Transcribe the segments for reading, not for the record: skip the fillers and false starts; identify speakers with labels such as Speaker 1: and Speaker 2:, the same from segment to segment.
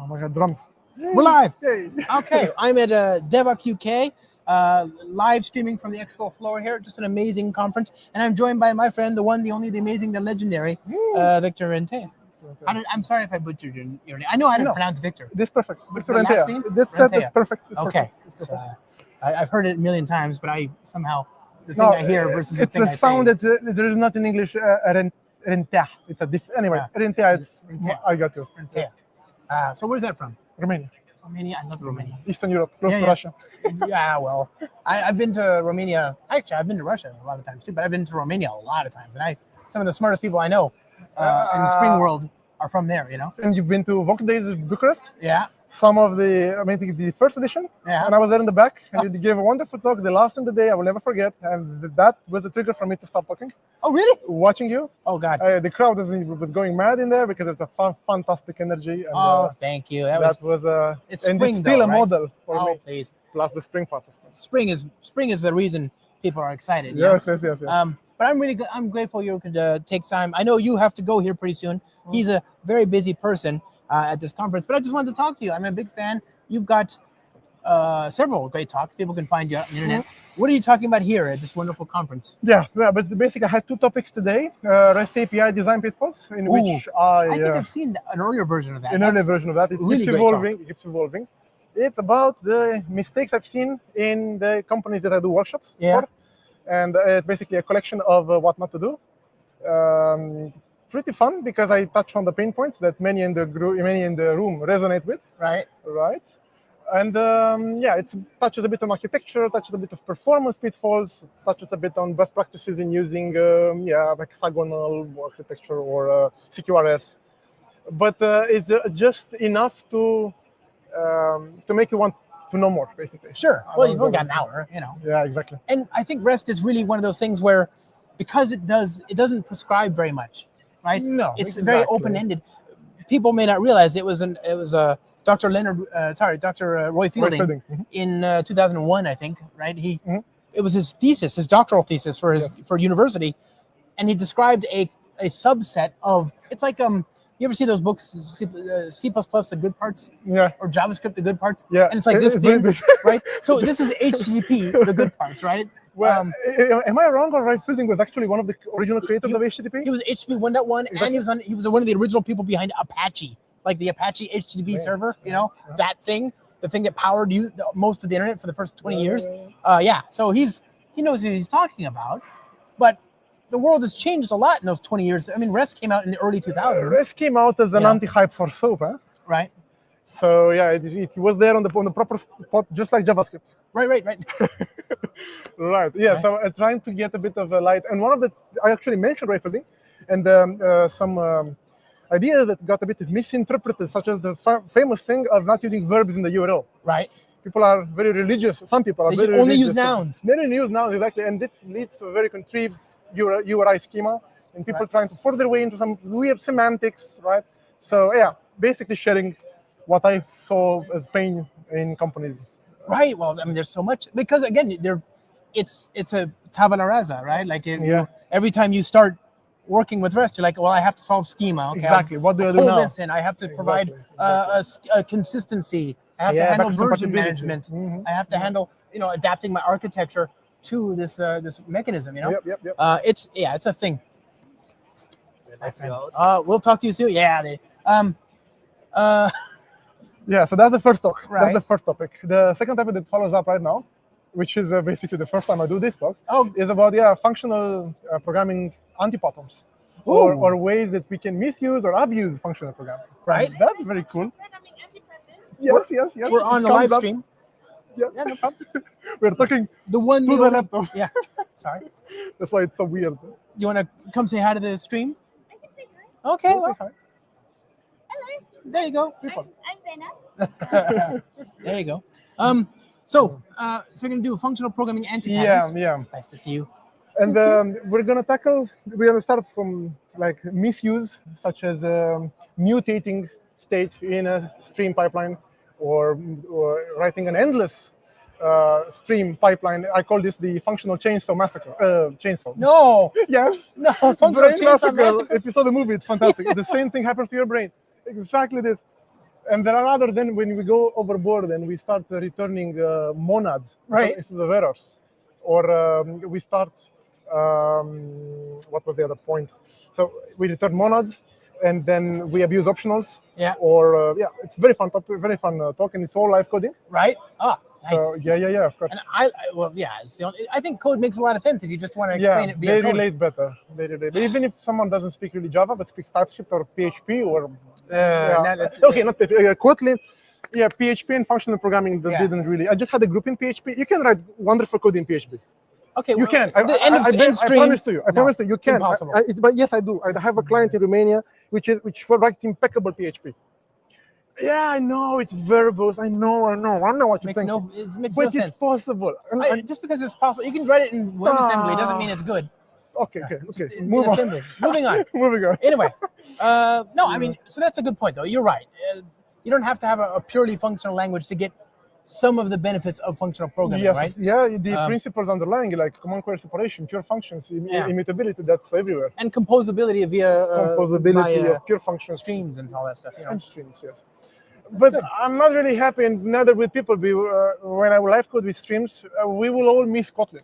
Speaker 1: my God, drums. Yay.
Speaker 2: We're live.
Speaker 1: Yay.
Speaker 2: Okay, I'm at Devoxx UK, live streaming from the expo floor here. Just an amazing conference. And I'm joined by my friend, the one, the only, the amazing, the legendary, Victor Rentea. I'm sorry if I butchered your name. I know how to pronounce Victor.
Speaker 1: This is perfect. Victor
Speaker 2: The last
Speaker 1: Rentea.
Speaker 2: name?
Speaker 1: This
Speaker 2: Rentea.
Speaker 1: set is perfect. It's
Speaker 2: Okay.
Speaker 1: perfect.
Speaker 2: I've heard it a million times, but I somehow, the thing I hear versus the thing I say.
Speaker 1: It's a sound that there is not in English, Rentea. It's a different, anyway, Rentea, I got you.
Speaker 2: Rentea. So where's that from?
Speaker 1: Romania.
Speaker 2: Romania, I love Romania.
Speaker 1: Eastern Europe, close to Russia.
Speaker 2: Yeah, well, I've been to Romania. Actually, I've been to Russia a lot of times too, but I've been to Romania a lot of times. And some of the smartest people I know in the spring world are from there, you know?
Speaker 1: And you've been to Voxx Days in Bucharest?
Speaker 2: Yeah.
Speaker 1: Some of the, the first edition.
Speaker 2: Yeah.
Speaker 1: And I was there in the back, and you gave a wonderful talk, the last in the day, I will never forget. And that was the trigger for me to stop talking.
Speaker 2: Oh, really?
Speaker 1: Watching you.
Speaker 2: Oh, God.
Speaker 1: The crowd was going mad in there because it's a fantastic energy. And,
Speaker 2: thank you.
Speaker 1: That was
Speaker 2: it's spring,
Speaker 1: it's still
Speaker 2: though,
Speaker 1: a model for me.
Speaker 2: Please.
Speaker 1: Plus the spring part, of course.
Speaker 2: Spring is the reason people are excited.
Speaker 1: Yes.
Speaker 2: But I'm grateful you could take time. I know you have to go here pretty soon. He's a very busy person at this conference, but I just wanted to talk to you. I'm a big fan. You've got several great talks. People can find you on the internet. What are you talking about here at this wonderful conference?
Speaker 1: Yeah, but basically I had two topics today. REST API design pitfalls, in which
Speaker 2: I think I've seen an earlier version of that.
Speaker 1: An earlier version of that. It
Speaker 2: really
Speaker 1: keeps evolving. It's about the mistakes I've seen in the companies that I do workshops for. And it's basically a collection of what not to do. Pretty fun because I touch on the pain points that many in the room resonate with.
Speaker 2: Right.
Speaker 1: And it touches a bit on architecture, touches a bit of performance pitfalls, touches a bit on best practices in using like hexagonal architecture or CQRS. But it's just enough to make you want to know more, basically.
Speaker 2: Sure. Well, you've only got an hour, you know.
Speaker 1: Yeah, exactly.
Speaker 2: And I think REST is really one of those things where, because it doesn't prescribe very much, right?
Speaker 1: No,
Speaker 2: it's very open-ended. People may not realize it was Dr. Roy Fielding in 2001, I think, right? It was his thesis, his doctoral thesis for university, and he described a subset of, it's like you ever see those books, C++, the good parts?
Speaker 1: Yeah.
Speaker 2: Or JavaScript, the good parts?
Speaker 1: Yeah.
Speaker 2: And it's like this thin, right? So this is HTTP, the good parts, right?
Speaker 1: Well, am I wrong, or Roy Fielding was actually one of the original creators of HTTP?
Speaker 2: He was HTTP 1.1, and he was one of the original people behind Apache, like the Apache HTTP server, you know, that thing, the thing that powered most of the internet for the first 20 years. So he knows what he's talking about, but the world has changed a lot in those 20 years. I mean, REST came out in the early 2000s.
Speaker 1: REST came out as an anti-hype for SOAP, huh?
Speaker 2: Right.
Speaker 1: So yeah, it was there on the proper spot, just like JavaScript.
Speaker 2: Right.
Speaker 1: Right. Yeah. So trying to get a bit of a light, and I actually mentioned Roy Fielding, and some ideas that got a bit misinterpreted, such as the famous thing of not using verbs in the URL.
Speaker 2: Right.
Speaker 1: People are very religious. Some people are very
Speaker 2: only
Speaker 1: religious.
Speaker 2: use nouns.
Speaker 1: They only use nouns, exactly, and this leads to a very contrived URI schema, and people trying to force their way into some weird semantics, right? So yeah, basically sharing what I saw as pain in companies.
Speaker 2: Right. Well, I mean, there's so much, because again, it's a tabula rasa, right? Like every time you start working with REST, you're like, well, I have to solve schema. Okay,
Speaker 1: exactly. What do I do now?
Speaker 2: Pull this in. I have to provide a consistency. I have to handle version management. I have to handle, adapting my architecture to this mechanism.
Speaker 1: Yep.
Speaker 2: It's a thing. My friend. We'll talk to you soon. Yeah.
Speaker 1: Yeah. So that's the first talk.
Speaker 2: Right.
Speaker 1: That's the first topic. The second topic that follows up right now, which is basically the first time I do this talk, is about functional programming anti-patterns, or ways that we can misuse or abuse functional programming.
Speaker 2: Right.
Speaker 1: And that's very cool.
Speaker 2: Yes. We're on the live stream.
Speaker 1: Yeah,
Speaker 2: no problem.
Speaker 1: We're talking
Speaker 2: to the
Speaker 1: laptop.
Speaker 2: Yeah. Sorry.
Speaker 1: That's why it's so weird.
Speaker 2: You want to come say hi to the stream?
Speaker 3: I can say hi.
Speaker 2: Okay. Well,
Speaker 3: hello.
Speaker 2: There you go.
Speaker 3: I'm Zainab.
Speaker 2: There you go. So you're gonna do functional programming anti-patterns.
Speaker 1: Yeah.
Speaker 2: Nice to see you.
Speaker 1: And we're gonna start from like misuse, such as mutating state in a stream pipeline, or writing an endless stream pipeline. I call this the functional chainsaw massacre. Chainsaw.
Speaker 2: No.
Speaker 1: Yes.
Speaker 2: No. Functional chainsaw massacre.
Speaker 1: If you saw the movie, it's fantastic. The same thing happens to your brain. Exactly this. And there are other, then when we go overboard and we start returning monads instead of errors, or we start, what was the other point? So we return monads and then we abuse optionals.
Speaker 2: Yeah.
Speaker 1: Or, it's very fun topic, very fun talk, and it's all live coding.
Speaker 2: Right. Ah, nice.
Speaker 1: So, yeah, of course.
Speaker 2: And it's the only, I think code makes a lot of sense if you just want to explain it via
Speaker 1: they
Speaker 2: code.
Speaker 1: relate better. They relate. Even if someone doesn't speak really Java, but speaks TypeScript or PHP or not PHP, Kotlin. Yeah, PHP and functional programming didn't really. I just had a group in PHP. You can write wonderful code in PHP.
Speaker 2: Okay,
Speaker 1: you can.
Speaker 2: I
Speaker 1: promise to you. I promise to you. You can.
Speaker 2: Impossible.
Speaker 1: But yes, I do. I have a client in Romania which writes impeccable PHP. Yeah, I know it's verbose. I know what you're saying.
Speaker 2: It makes
Speaker 1: but
Speaker 2: no sense.
Speaker 1: it's possible.
Speaker 2: Just because it's possible, you can write it in WebAssembly doesn't mean it's good.
Speaker 1: Okay.
Speaker 2: Moving on.
Speaker 1: Moving on.
Speaker 2: Anyway, no, I mean, so that's a good point, though. You're right. You don't have to have a purely functional language to get some of the benefits of functional programming, right?
Speaker 1: Yeah, the principles underlying, like command query separation, pure functions, immutability, that's everywhere.
Speaker 2: And composability via
Speaker 1: pure functions,
Speaker 2: streams and all that stuff.
Speaker 1: And streams, yes. But good. I'm not really happy, and neither will people be. When I live code with streams, we will all miss Kotlin.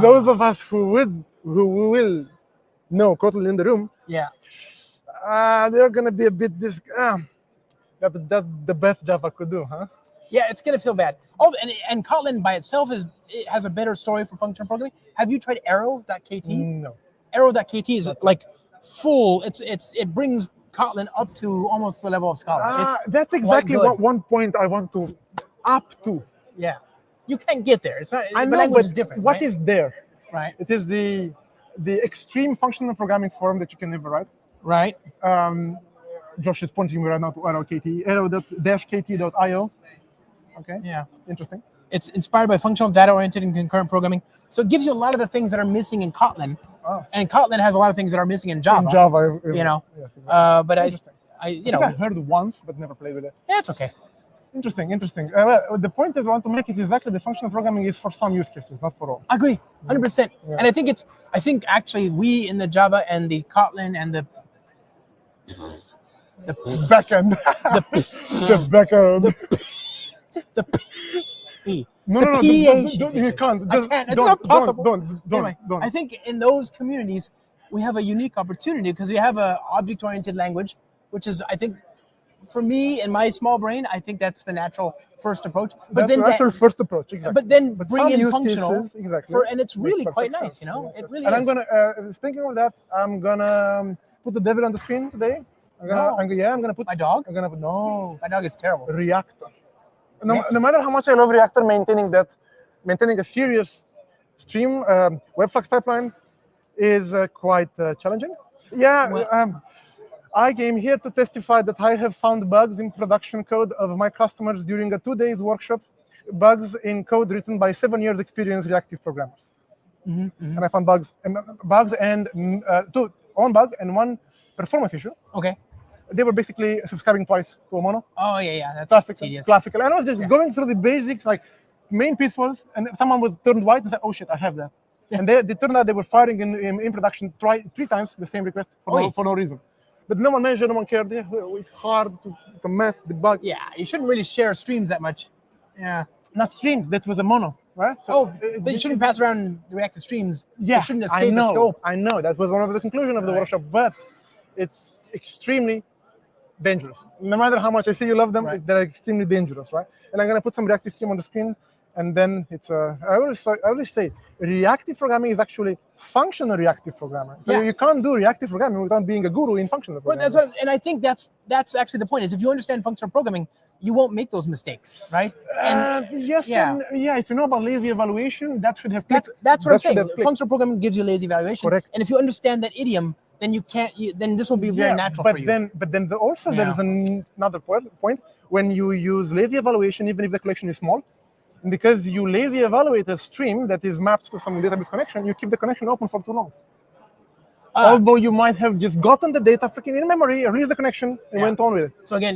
Speaker 1: Those of us who will know Kotlin in the room, they're gonna be a bit that's the best Java could do, huh?
Speaker 2: Yeah, it's gonna feel bad. Oh, and Kotlin by itself has a better story for functional programming. Have you tried Arrow.kt?
Speaker 1: No.
Speaker 2: Arrow.kt is like full. It brings Kotlin up to almost the level of Scala.
Speaker 1: That's exactly one point I want to up to.
Speaker 2: Yeah, you can't get there. It's not.
Speaker 1: I know,
Speaker 2: the language
Speaker 1: but
Speaker 2: is different.
Speaker 1: What is there?
Speaker 2: Right.
Speaker 1: It is the extreme functional programming form that you can never write.
Speaker 2: Right.
Speaker 1: Josh is pointing me right now to arrow.kt.io. Okay.
Speaker 2: Yeah.
Speaker 1: Interesting.
Speaker 2: It's inspired by functional, data-oriented, and concurrent programming. So it gives you a lot of the things that are missing in Kotlin. Oh. And Kotlin has a lot of things that are missing in Java. You know. Yes, exactly. But I
Speaker 1: heard once, but never played with it.
Speaker 2: Yeah, it's okay.
Speaker 1: Interesting. The point is, I want to make it exactly the functional programming is for some use cases, not for all.
Speaker 2: I agree, 100%. Yeah. And I think actually we in the Java and the Kotlin and the
Speaker 1: backend, the backend.
Speaker 2: The P.
Speaker 1: No,
Speaker 2: don't,
Speaker 1: you can't.
Speaker 2: I can't. It's not possible.
Speaker 1: Don't.
Speaker 2: I think in those communities, we have a unique opportunity because we have a object-oriented language, which is, I think, for me and my small brain, I think that's the natural first approach. But
Speaker 1: first approach, exactly.
Speaker 2: But then bring in functional,
Speaker 1: cases, exactly.
Speaker 2: And it's really quite nice, you know. It really
Speaker 1: and
Speaker 2: is.
Speaker 1: I'm gonna, speaking of that, I'm gonna put the devil on the screen today. I'm gonna put
Speaker 2: my dog.
Speaker 1: My
Speaker 2: dog is terrible.
Speaker 1: Reactor. No matter how much I love Reactor, maintaining a serious stream webflux pipeline is quite challenging. I came here to testify that I have found bugs in production code of my customers during a 2-day workshop, bugs in code written by 7 years experienced reactive programmers. And I found bugs and one bug and one performance issue.
Speaker 2: Okay.
Speaker 1: They were basically subscribing twice to a mono.
Speaker 2: Oh, yeah, that's tedious.
Speaker 1: Classical. And I was just going through the basics, like main pitfalls, and someone was turned white and said, oh shit, I have that. Yeah. And they turned out they were firing in production 3 times the same request for no reason. But no one measured, no one cared. It's hard, it's a mess, the bug.
Speaker 2: Yeah, you shouldn't really share streams that much. Yeah.
Speaker 1: Not streams, that was a mono, right? So,
Speaker 2: but you shouldn't pass around the reactive streams.
Speaker 1: Yeah,
Speaker 2: you shouldn't escape the scope.
Speaker 1: I know, that was one of the conclusions of the workshop, but it's extremely dangerous. No matter how much I say you love them, they're extremely dangerous, right? And I'm gonna put some reactive stream on the screen, and then it's I always say reactive programming is actually functional reactive programming. So you can't do reactive programming without being a guru in functional programming.
Speaker 2: Well, and I think that's actually the point. Is if you understand functional programming, you won't make those mistakes, right?
Speaker 1: Yes. If you know about lazy evaluation, that should have clicked.
Speaker 2: That's what I'm saying. Functional programming gives you lazy evaluation.
Speaker 1: Correct.
Speaker 2: And if you understand that idiom, then you can't. Then this will be very natural for you.
Speaker 1: But then there is another point when you use lazy evaluation, even if the collection is small, and because you lazy evaluate a stream that is mapped to some database connection, you keep the connection open for too long. Although you might have just gotten the data freaking in memory, released the connection, and went on with it.
Speaker 2: So again,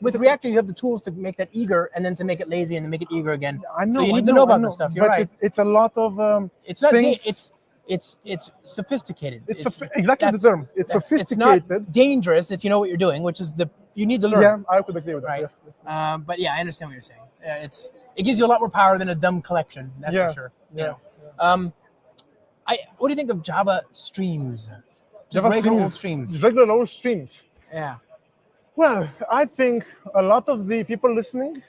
Speaker 2: with Reactive, you have the tools to make that eager, and then to make it lazy, and to make it eager again.
Speaker 1: I know.
Speaker 2: So you need to know about this stuff. You're right.
Speaker 1: It's a lot of.
Speaker 2: It's not. it's sophisticated.
Speaker 1: Exactly the term. It's sophisticated.
Speaker 2: It's not dangerous if you know what you're doing, which is you need to learn.
Speaker 1: Yeah, I could agree with that.
Speaker 2: Right.
Speaker 1: Yes.
Speaker 2: But yeah, I understand what you're saying. It gives you a lot more power than a dumb collection. That's for sure.
Speaker 1: Yeah.
Speaker 2: You know. What do you think of Java streams? Just
Speaker 1: Java
Speaker 2: regular old streams.
Speaker 1: Regular old streams.
Speaker 2: Yeah.
Speaker 1: Well, I think a lot of the people listening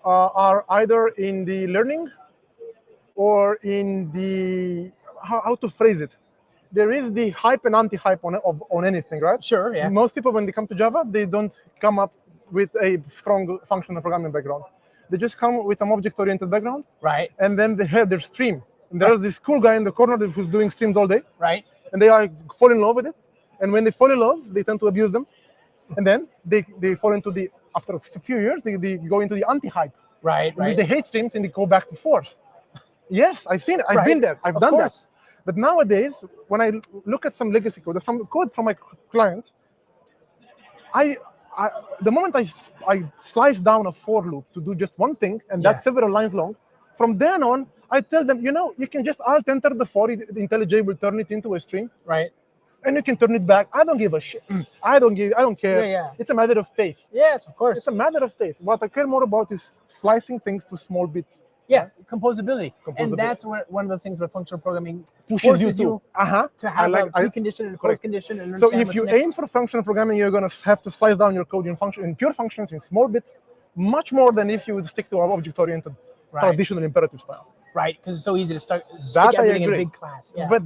Speaker 1: are either in the learning or in the how to phrase it. There is the hype and anti-hype on anything, right?
Speaker 2: Sure. Yeah.
Speaker 1: Most people, when they come to Java, they don't come up with a strong functional programming background. They just come with some object-oriented background,
Speaker 2: right?
Speaker 1: And then they have their stream. And there's this cool guy in the corner who's doing streams all day,
Speaker 2: right?
Speaker 1: And they fall in love with it. And when they fall in love, they tend to abuse them. And then they fall into after a few years, they go into the anti-hype.
Speaker 2: Right.
Speaker 1: They hate streams and they go back to force. Yes, I've seen it. I've been there. I've done that. But nowadays, when I look at some legacy code, or some code from my clients, the moment I slice down a for loop to do just one thing, and that's several lines long, from then on, I tell them, you can just alt enter the for, the IntelliJ will turn it into a string.
Speaker 2: Right.
Speaker 1: And you can turn it back. I don't give a shit. I don't care.
Speaker 2: Yeah.
Speaker 1: It's a matter of taste.
Speaker 2: Yes, of course.
Speaker 1: It's a matter of taste. What I care more about is slicing things to small bits.
Speaker 2: Yeah, composability. And that's one of the things where functional programming
Speaker 1: pushes you
Speaker 2: to have a precondition and a post-condition. And
Speaker 1: so if you aim for functional programming, you're going to have to slice down your code in pure functions, in small bits, much more than if you would stick to an object-oriented, traditional imperative style.
Speaker 2: Right, because it's so easy to stick everything in a big class. Yeah.
Speaker 1: But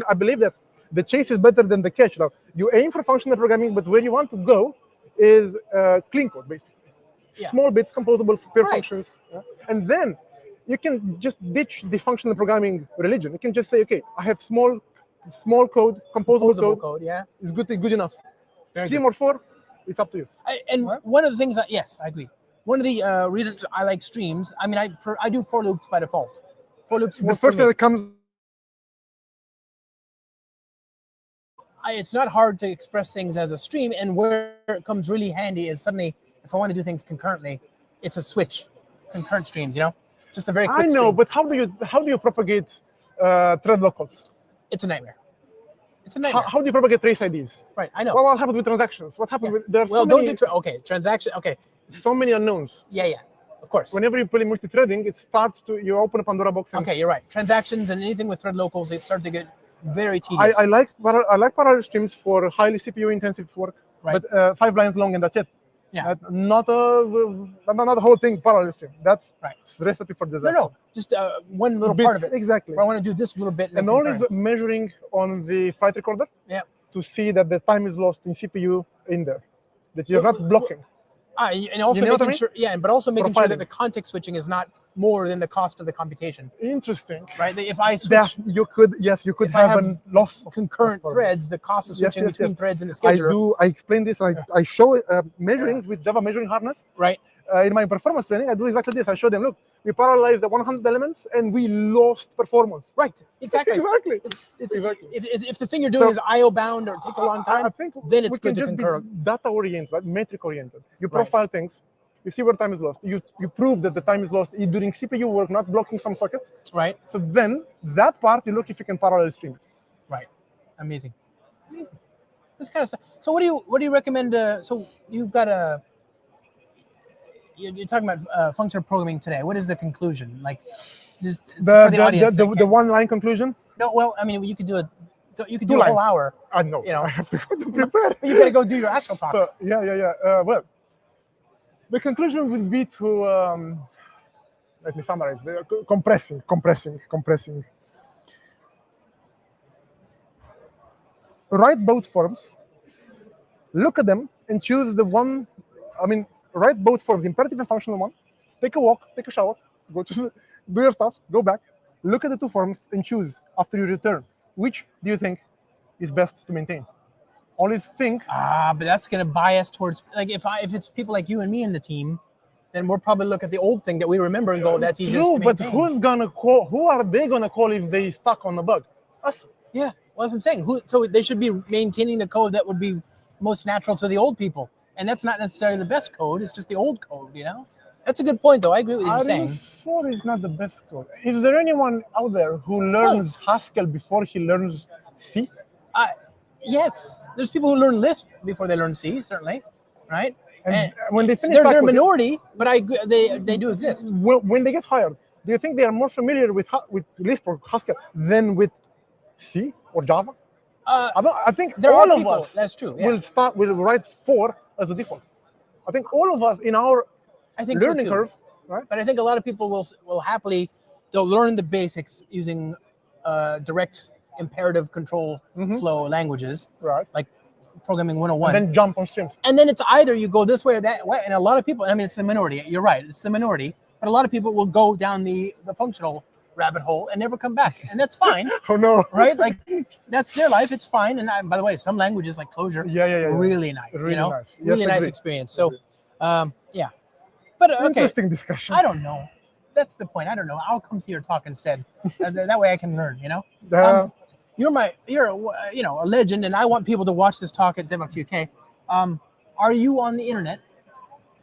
Speaker 1: I believe that the chase is better than the catch. Now, you aim for functional programming, but where you want to go is clean code, basically. Yeah. Small bits, composable pure functions. Yeah? And then you can just ditch the functional programming religion. You can just say, okay, I have small code, composable code.
Speaker 2: Yeah,
Speaker 1: is good enough.
Speaker 2: Very
Speaker 1: 3
Speaker 2: good.
Speaker 1: or 4, it's up to you.
Speaker 2: One of the things yes, I agree. One of the reasons I like streams, I mean, I do for loops by default. For loops.
Speaker 1: The first thing that comes.
Speaker 2: It's not hard to express things as a stream, and where it comes really handy is suddenly, if I want to do things concurrently, it's a switch, concurrent streams. Just a very quick.
Speaker 1: I know,
Speaker 2: stream.
Speaker 1: but how do you propagate thread locals?
Speaker 2: It's a nightmare. It's a nightmare.
Speaker 1: How do you propagate trace IDs?
Speaker 2: Right, I know.
Speaker 1: What happens with transactions? What happens with there?
Speaker 2: Transaction. Okay.
Speaker 1: So many unknowns.
Speaker 2: Yeah, of course.
Speaker 1: Whenever you play multi-threading, it starts to you open a Pandora box.
Speaker 2: Okay, you're right. Transactions and anything with thread locals, it start to get very tedious.
Speaker 1: I like parallel streams for highly CPU intensive work,
Speaker 2: right.
Speaker 1: But 5 lines long and that's it.
Speaker 2: Yeah,
Speaker 1: not a whole thing parallel stream. That's
Speaker 2: right.
Speaker 1: Recipe for disaster.
Speaker 2: No, just one little part of it.
Speaker 1: Exactly.
Speaker 2: Where I want to do this little bit.
Speaker 1: And always measuring on the flight recorder.
Speaker 2: Yeah.
Speaker 1: To see that the time is lost in CPU in there, that you're not blocking.
Speaker 2: And also making sure, but also making sure that the context switching is not more than the cost of the computation.
Speaker 1: Interesting.
Speaker 2: Right? If I switch,
Speaker 1: you could have a loss of
Speaker 2: concurrent threads, the cost of switching between threads in the scheduler.
Speaker 1: I explain this. I show measurings with Java measuring harness.
Speaker 2: Right.
Speaker 1: In my performance training, I do exactly this. I show them, look, we parallelized the 100 elements and we lost performance.
Speaker 2: Right. Exactly.
Speaker 1: Exactly.
Speaker 2: Exactly. If the thing you're doing is IO bound or takes a long time, then it's good to concur.
Speaker 1: Data oriented, right? Metric oriented. You profile things. You see where time is lost. You prove that the time is lost during CPU work, not blocking some sockets.
Speaker 2: Right.
Speaker 1: So then that part, you look if you can parallel stream it.
Speaker 2: Right. Amazing. This kind of stuff. So what do you recommend? So you've got you're talking about functional programming today. What is the conclusion? Like, just for the audience.
Speaker 1: The one-line conclusion?
Speaker 2: No, well, I mean, you could do a whole hour.
Speaker 1: I know. I have to go to prepare.
Speaker 2: You got to go do your actual talk.
Speaker 1: So, yeah. Well, the conclusion would be to let me summarize. Compressing. Write both forms. Look at them and choose the one. Write both forms, imperative and functional one. Take a walk, take a shower, go to do your stuff, go back, look at the 2 forms and choose after you return. Which do you think is best to maintain? Only think.
Speaker 2: But that's going to bias towards, like, if it's people like you and me in the team, then we'll probably look at the old thing that we remember and go, that's easiest to maintain.
Speaker 1: But who are they going to call if they stuck on the bug? Us.
Speaker 2: Yeah, well, that's what I'm saying. So they should be maintaining the code that would be most natural to the old people. And that's not necessarily the best code. It's just the old code, That's a good point, though. I agree with what you're
Speaker 1: Are
Speaker 2: saying.
Speaker 1: you sure it's not the best code? Is there anyone out there who learns Haskell before he learns C?
Speaker 2: Yes, there's people who learn Lisp before they learn C, certainly, right?
Speaker 1: And when they finish,
Speaker 2: they're a minority, but they do exist.
Speaker 1: When they get hired, do you think they are more familiar with Lisp or Haskell than with C or Java? I think
Speaker 2: there
Speaker 1: all
Speaker 2: are
Speaker 1: of
Speaker 2: people,
Speaker 1: us
Speaker 2: that's true. Yeah.
Speaker 1: will write 4 as a default. I think all of us in our learning curve, right?
Speaker 2: But I think a lot of people will happily they'll learn the basics using direct imperative control flow languages,
Speaker 1: right?
Speaker 2: Like programming 101.
Speaker 1: And then jump on streams.
Speaker 2: And then it's either you go this way or that way. And a lot of people, I mean, it's the minority. You're right, it's the minority. But a lot of people will go down the functional rabbit hole and never come back, and that's fine.
Speaker 1: Oh no!
Speaker 2: Right? Like that's their life. It's fine. And by the way, some languages like Clojure, really nice.
Speaker 1: Really
Speaker 2: you know,
Speaker 1: nice.
Speaker 2: really nice experience. So, yeah. But okay.
Speaker 1: Interesting discussion.
Speaker 2: I don't know. That's the point. I don't know. I'll come see your talk instead. That way I can learn. You know. You're a legend, and I want people to watch this talk at Devoxx UK. Are you on the internet?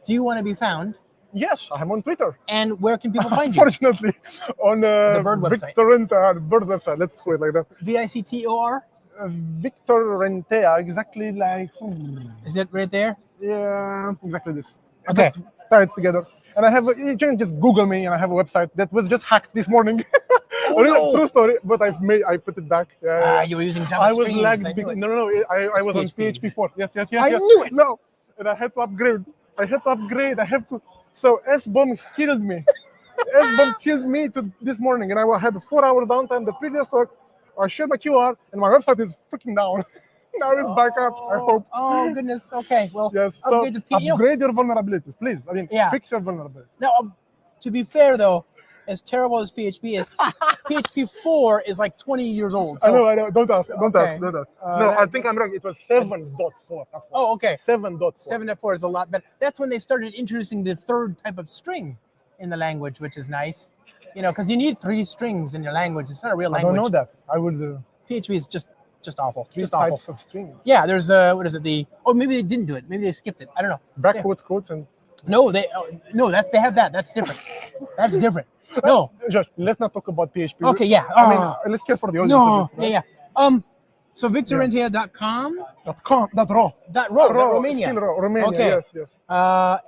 Speaker 2: Do you want to be found?
Speaker 1: Yes, I'm on Twitter.
Speaker 2: And where can people find you?
Speaker 1: Unfortunately, on
Speaker 2: the Bird website.
Speaker 1: Victor Rentea, the Bird website. Let's say it like that.
Speaker 2: VICTOR?
Speaker 1: Victor Rentea, exactly like.
Speaker 2: Is it right there?
Speaker 1: Yeah, exactly this.
Speaker 2: Okay.
Speaker 1: Just tie it together. And I have, you can just Google me, and I have a website that was just hacked this morning.
Speaker 2: Oh, no.
Speaker 1: True story, but I put it back.
Speaker 2: You were using Java
Speaker 1: I was
Speaker 2: strings.
Speaker 1: lagged. No, I was on PHP 4. Yes.
Speaker 2: I knew it.
Speaker 1: No, and I had to upgrade. I have to. So S-bomb killed me. S-bomb killed me this morning, and I had 4 hours downtime. The previous talk, I shared my QR, and my website is freaking down. Now it's back up, I hope.
Speaker 2: Oh, goodness. Okay, well,
Speaker 1: yes.
Speaker 2: upgrade
Speaker 1: your vulnerabilities, please. I mean, fix your vulnerabilities.
Speaker 2: Now, to be fair, though, as terrible as PHP is, PHP 4 is like 20 years old. So,
Speaker 1: I know. Don't ask. No, I think I'm wrong. It was 7.4.
Speaker 2: Oh, okay.
Speaker 1: 7.4.
Speaker 2: 7.4 is a lot better. That's when they started introducing the third type of string in the language, which is nice. You know, because you need 3 strings in your language. It's not a real language.
Speaker 1: I don't know that. I would.
Speaker 2: PHP is just awful.
Speaker 1: 3
Speaker 2: just awful.
Speaker 1: types of strings.
Speaker 2: Yeah, there's what is it? Maybe they didn't do it. Maybe they skipped it. I don't know.
Speaker 1: Backwards quotes and.
Speaker 2: No, they have that. That's different. That's different. No,
Speaker 1: Josh, let's not talk about PHP.
Speaker 2: Okay, yeah.
Speaker 1: I mean, let's care for the audience.
Speaker 2: No, yeah. So VictorRentea.com. Romania.
Speaker 1: Romania.
Speaker 2: Okay.
Speaker 1: Yes.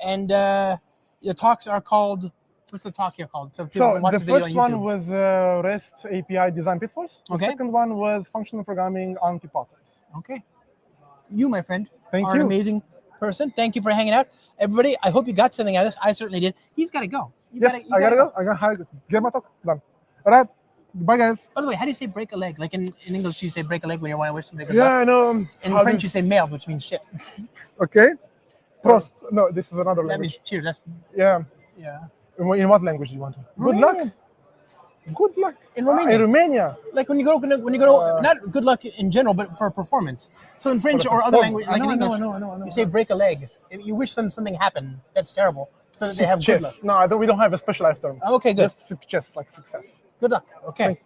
Speaker 2: And the talks are called. What's the talk here called? So people can watch the video on YouTube.
Speaker 1: The first one was REST API design pitfalls. The second one was functional programming anti-patterns.
Speaker 2: Okay. You, my friend,
Speaker 1: are
Speaker 2: an amazing person. Thank you for hanging out. Everybody, I hope you got something out of this. I certainly did. He's got to go.
Speaker 1: I gotta go. I gotta get my talk done. All right. Bye, guys.
Speaker 2: By the way, how do you say break a leg? Like in English, you say break a leg when you want to wish somebody good
Speaker 1: luck.
Speaker 2: Yeah,
Speaker 1: I know.
Speaker 2: In French, you say merde, which means shit.
Speaker 1: Okay. Prost. No, this is another language.
Speaker 2: That means cheers. That's
Speaker 1: yeah. In what language do you want to? Good luck. Good luck.
Speaker 2: In Romania.
Speaker 1: In Romania.
Speaker 2: Like when you go, not good luck in general, but for performance. So in French or other language, like in English, you say break a leg. You wish them something happened that's terrible, so that they have good luck.
Speaker 1: No, we don't have a specialized term.
Speaker 2: Okay, good.
Speaker 1: Just success, like success.
Speaker 2: Good luck. Okay.